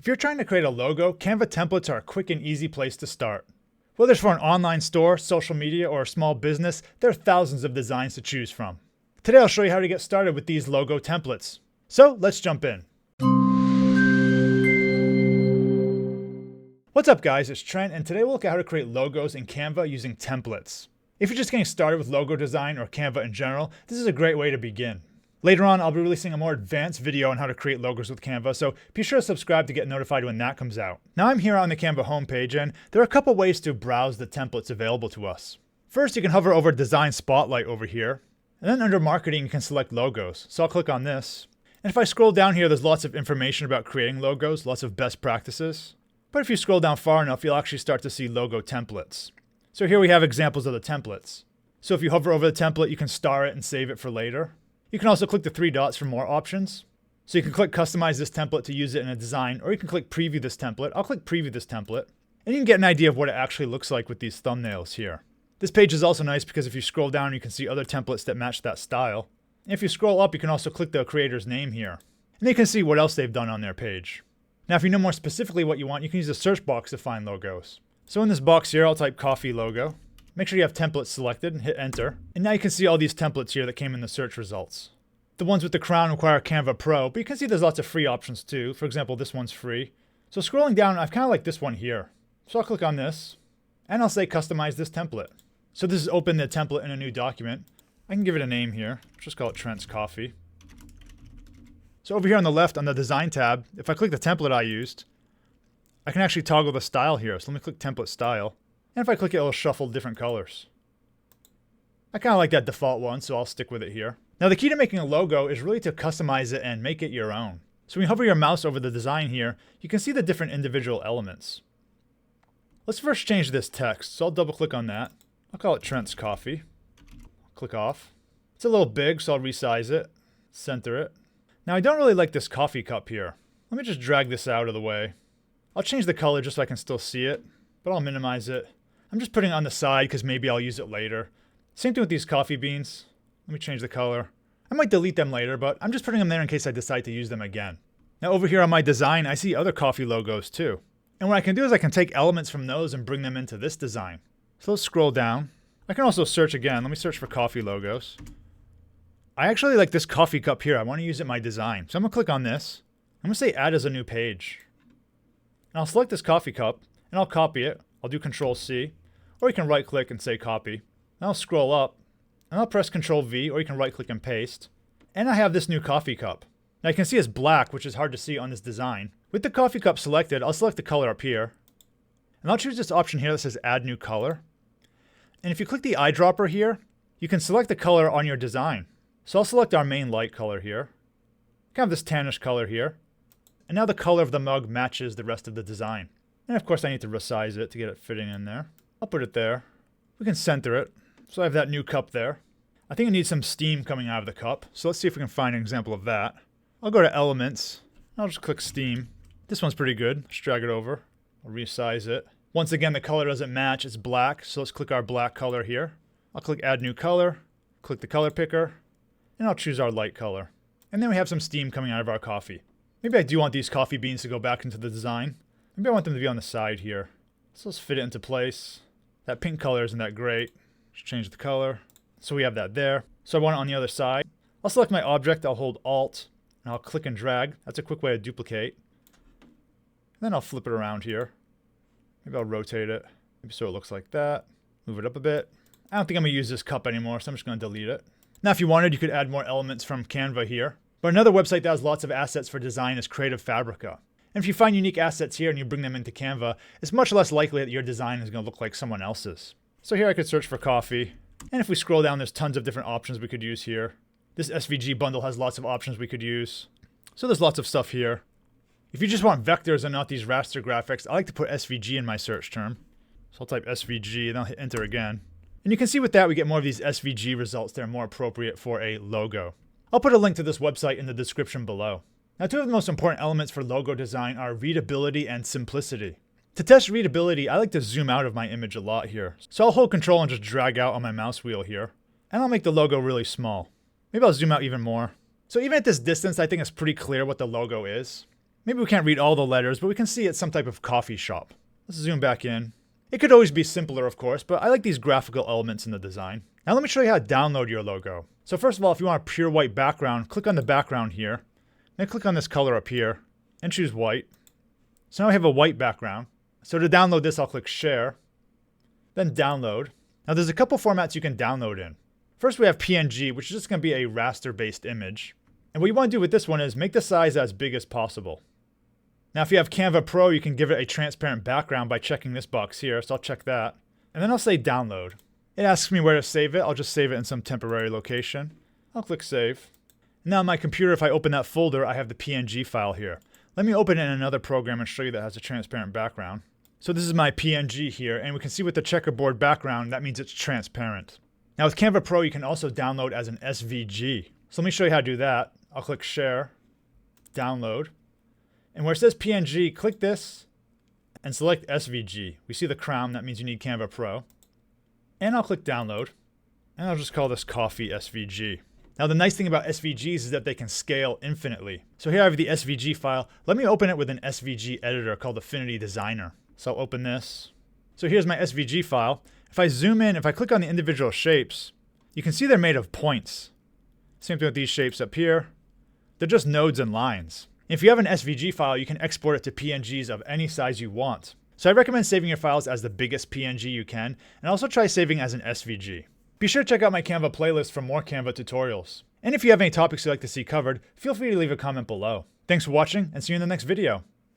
you're trying to create a logo, Canva templates are a quick and easy place to start. Whether it's for an online store, social media, or a small business, there are thousands of designs to choose from. Today I'll show you how to get started with these logo templates. So let's jump in. What's up guys, it's Trent, and today we'll look at how to create logos in Canva using templates. If you're just getting started with logo design or Canva in general, this is a great way to begin. Later on, I'll be releasing a more advanced video on how to create logos with Canva, so be sure to subscribe to get notified when that comes out. Now I'm here on the Canva homepage, and there are a couple ways to browse the templates available to us. First, you can hover over Design Spotlight over here, and then under Marketing you can select Logos. So I'll click on this. And if I scroll down here, there's lots of information about creating logos, lots of best practices. But if you scroll down far enough, you'll actually start to see logo templates. So here we have examples of the templates. So if you hover over the template, you can star it and save it for later. You can also click the three dots for more options. So you can click Customize this template to use it in a design, or you can click Preview this template. I'll click Preview this template, and you can get an idea of what it actually looks like with these thumbnails here. This page is also nice because if you scroll down, you can see other templates that match that style. And if you scroll up, you can also click the creator's name here, and you can see what else they've done on their page. Now, if you know more specifically what you want, you can use the search box to find logos. So in this box here, I'll type coffee logo. Make sure you have templates selected and hit enter. And now you can see all these templates here that came in the search results. The ones with the crown require Canva Pro, but you can see there's lots of free options too. For example, this one's free. So scrolling down, I've kind of like this one here. So I'll click on this, and I'll say Customize this template. So this is open the template in a new document. I can give it a name here. Just call it Trent's Coffee. So over here on the left on the Design tab, if I click the template I used, I can actually toggle the style here. So let me click Template Style. And if I click it, it'll shuffle different colors. I kind of like that default one, so I'll stick with it here. Now the key to making a logo is really to customize it and make it your own. So when you hover your mouse over the design here, you can see the different individual elements. Let's first change this text. So I'll double click on that. I'll call it Trent's Coffee. Click off. It's a little big, so I'll resize it, center it. Now I don't really like this coffee cup here. Let me just drag this out of the way. I'll change the color just so I can still see it, but I'll minimize it. I'm just putting it on the side because maybe I'll use it later. Same thing with these coffee beans. Let me change the color. I might delete them later, but I'm just putting them there in case I decide to use them again. Now over here on my design, I see other coffee logos too. And what I can do is I can take elements from those and bring them into this design. So let's scroll down. I can also search again. Let me search for coffee logos. I actually like this coffee cup here. I want to use it in my design. So I'm going to click on this. I'm going to say Add as a new page. And I'll select this coffee cup and I'll copy it. I'll do Control C, or you can right click and say copy. Then I'll scroll up and I'll press Control V, or you can right click and paste. And I have this new coffee cup. Now you can see it's black, which is hard to see on this design. With the coffee cup selected, I'll select the color up here. And I'll choose this option here that says Add New Color. And if you click the eyedropper here, you can select the color on your design. So I'll select our main light color here. Kind of this tannish color here. And now the color of the mug matches the rest of the design. And of course I need to resize it to get it fitting in there. I'll put it there. We can center it. So I have that new cup there. I think it needs some steam coming out of the cup. So let's see if we can find an example of that. I'll go to Elements. I'll just click Steam. This one's pretty good. Let's drag it over. I'll resize it. Once again, the color doesn't match. It's black. So let's click our black color here. I'll click Add New Color. Click the color picker. And I'll choose our light color. And then we have some steam coming out of our coffee. Maybe I do want these coffee beans to go back into the design. Maybe I want them to be on the side here. So let's fit it into place. That pink color isn't that great. Just change the color. So we have that there. So I want it on the other side. I'll select my object. I'll hold Alt. And I'll click and drag. That's a quick way to duplicate. And then I'll flip it around here. Maybe I'll rotate it. Maybe so it looks like that. Move it up a bit. I don't think I'm going to use this cup anymore, so I'm just going to delete it. Now if you wanted, you could add more elements from Canva here. But another website that has lots of assets for design is Creative Fabrica. And if you find unique assets here and you bring them into Canva, it's much less likely that your design is going to look like someone else's. So here I could search for coffee. And if we scroll down, there's tons of different options we could use here. This SVG bundle has lots of options we could use. So there's lots of stuff here. If you just want vectors and not these raster graphics, I like to put SVG in my search term. So I'll type SVG and I'll hit enter again. And you can see with that we get more of these SVG results that are more appropriate for a logo. I'll put a link to this website in the description below. Now, two of the most important elements for logo design are readability and simplicity. To test readability, I like to zoom out of my image a lot here. So I'll hold Control and just drag out on my mouse wheel here. And I'll make the logo really small. Maybe I'll zoom out even more. So even at this distance, I think it's pretty clear what the logo is. Maybe we can't read all the letters, but we can see it's some type of coffee shop. Let's zoom back in. It could always be simpler, of course, but I like these graphical elements in the design. Now let me show you how to download your logo. So first of all, if you want a pure white background, click on the background here. Then click on this color up here and choose white. So now I have a white background. So to download this, I'll click Share, then Download. Now there's a couple formats you can download in. First we have PNG, which is just going to be a raster-based image. And what you want to do with this one is make the size as big as possible. Now if you have Canva Pro, you can give it a transparent background by checking this box here. So I'll check that. And then I'll say Download. It asks me where to save it. I'll just save it in some temporary location. I'll click Save. Now on my computer, if I open that folder, I have the PNG file here. Let me open it in another program and show you that it has a transparent background. So this is my PNG here, and we can see with the checkerboard background, that means it's transparent. Now with Canva Pro, you can also download as an SVG. So let me show you how to do that. I'll click Share, Download, and where it says PNG, click this and select SVG. We see the crown, that means you need Canva Pro. And I'll click Download, and I'll just call this Coffee SVG. Now the nice thing about SVGs is that they can scale infinitely. So here I have the SVG file. Let me open it with an SVG editor called Affinity Designer. So I'll open this. So here's my SVG file. If I zoom in, if I click on the individual shapes, you can see they're made of points. Same thing with these shapes up here. They're just nodes and lines. If you have an SVG file, you can export it to PNGs of any size you want. So I recommend saving your files as the biggest PNG you can, and also try saving as an SVG. Be sure to check out my Canva playlist for more Canva tutorials. And if you have any topics you'd like to see covered, feel free to leave a comment below. Thanks for watching, and see you in the next video.